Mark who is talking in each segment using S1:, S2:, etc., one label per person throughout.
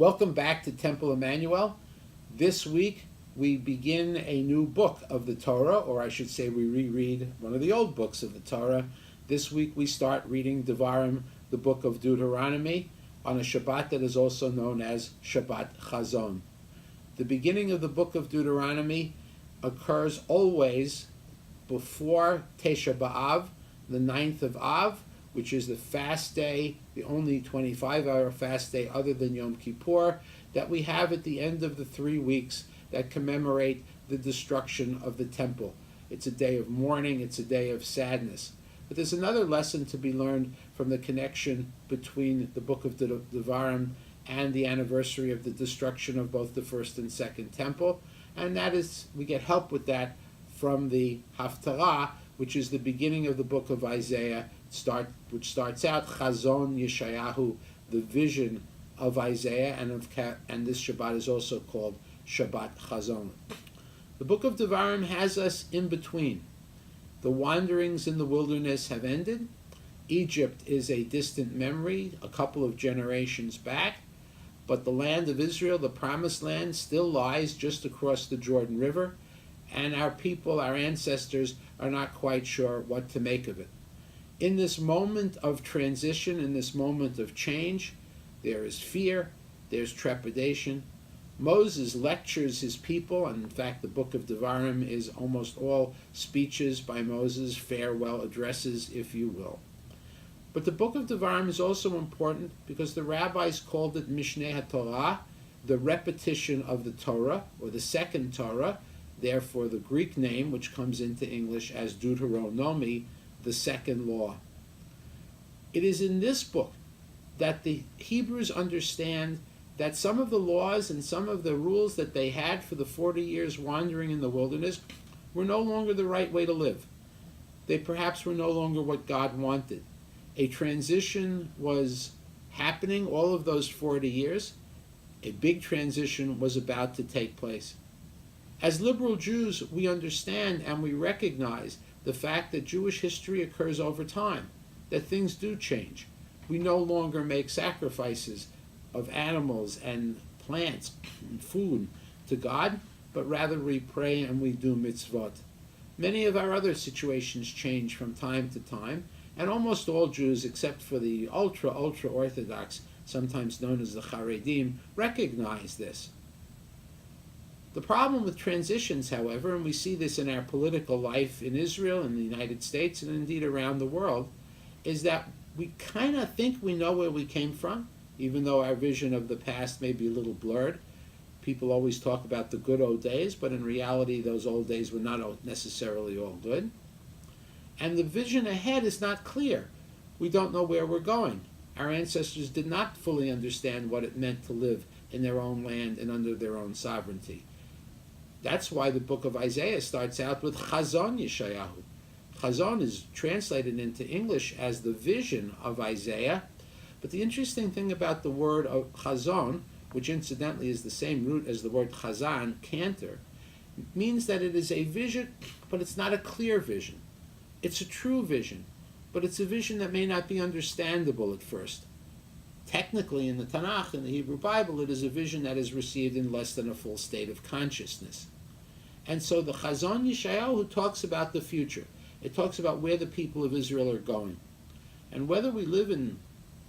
S1: Welcome back to Temple Emmanuel. This week we begin a new book of the Torah, or I should say we reread one of the old books of the Torah. This week we start reading Devarim, the book of Deuteronomy, on a Shabbat that is also known as Shabbat Chazon. The beginning of the book of Deuteronomy occurs always before Tesha B'Av, the 9th of Av, which is the fast day, the only 25-hour fast day other than Yom Kippur, that we have at the end of the 3 weeks that commemorate the destruction of the temple. It's a day of mourning, it's a day of sadness. But there's another lesson to be learned from the connection between the book of Devarim and the anniversary of the destruction of both the first and second temple, and that is, we get help with that from the Haftarah, which is the beginning of the book of Isaiah, which starts out Chazon Yeshayahu, the vision of Isaiah, and this Shabbat is also called Shabbat Chazon. The book of Devarim has us in between. The wanderings in the wilderness have ended. Egypt is a distant memory, a couple of generations back, but the land of Israel, the promised land, still lies just across the Jordan River, and our people, our ancestors, are not quite sure what to make of it. In this moment of transition, in this moment of change, there is fear, there's trepidation. Moses lectures his people, and in fact the book of Devarim is almost all speeches by Moses, farewell addresses, if you will. But the book of Devarim is also important because the rabbis called it Mishneh HaTorah, the repetition of the Torah, or the second Torah, therefore the Greek name, which comes into English as Deuteronomy, the second law. It is in this book that the Hebrews understand that some of the laws and some of the rules that they had for the 40 years wandering in the wilderness were no longer the right way to live. They perhaps were no longer what God wanted. A transition was happening all of those 40 years. A big transition was about to take place. As liberal Jews, we understand and we recognize the fact that Jewish history occurs over time, that things do change. We no longer make sacrifices of animals and plants and food to God, but rather we pray and we do mitzvot. Many of our other situations change from time to time, and almost all Jews, except for the ultra-Orthodox, sometimes known as the Haredim, recognize this. The problem with transitions, however, and we see this in our political life in Israel, in the United States, and indeed around the world, is that we kind of think we know where we came from, even though our vision of the past may be a little blurred. People always talk about the good old days, but in reality those old days were not necessarily all good. And the vision ahead is not clear. We don't know where we're going. Our ancestors did not fully understand what it meant to live in their own land and under their own sovereignty. That's why the book of Isaiah starts out with Chazon Yeshayahu. Chazon is translated into English as the vision of Isaiah, but the interesting thing about the word of Chazon, which incidentally is the same root as the word Chazan, cantor, means that it is a vision, but it's not a clear vision. It's a true vision, but it's a vision that may not be understandable at first. Technically, in the Tanakh, in the Hebrew Bible, it is a vision that is received in less than a full state of consciousness. And so the Chazon Yeshayahu talks about the future. It talks about where the people of Israel are going. And whether we live in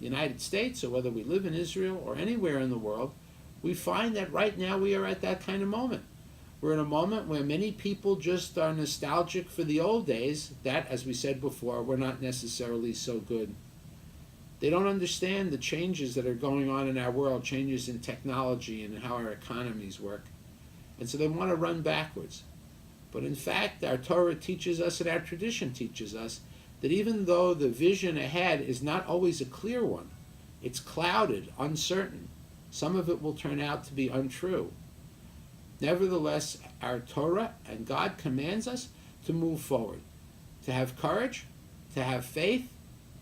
S1: the United States or whether we live in Israel or anywhere in the world, we find that right now we are at that kind of moment. We're in a moment where many people just are nostalgic for the old days that, as we said before, were not necessarily so good. They don't understand the changes that are going on in our world, changes in technology and how our economies work. And so they want to run backwards. But in fact, our Torah teaches us and our tradition teaches us that even though the vision ahead is not always a clear one, it's clouded, uncertain, some of it will turn out to be untrue. Nevertheless, our Torah and God commands us to move forward, to have courage, to have faith,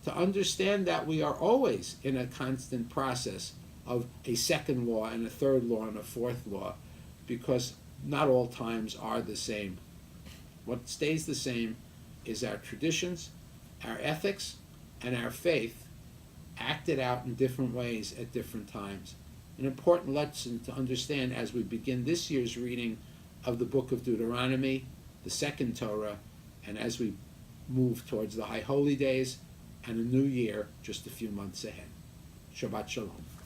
S1: to understand that we are always in a constant process of a second law and a third law and a fourth law, because not all times are the same. What stays the same is our traditions, our ethics, and our faith acted out in different ways at different times. an important lesson to understand as we begin this year's reading of the book of Deuteronomy, the second Torah, and as we move towards the High Holy Days and a new year just a few months ahead. Shabbat Shalom.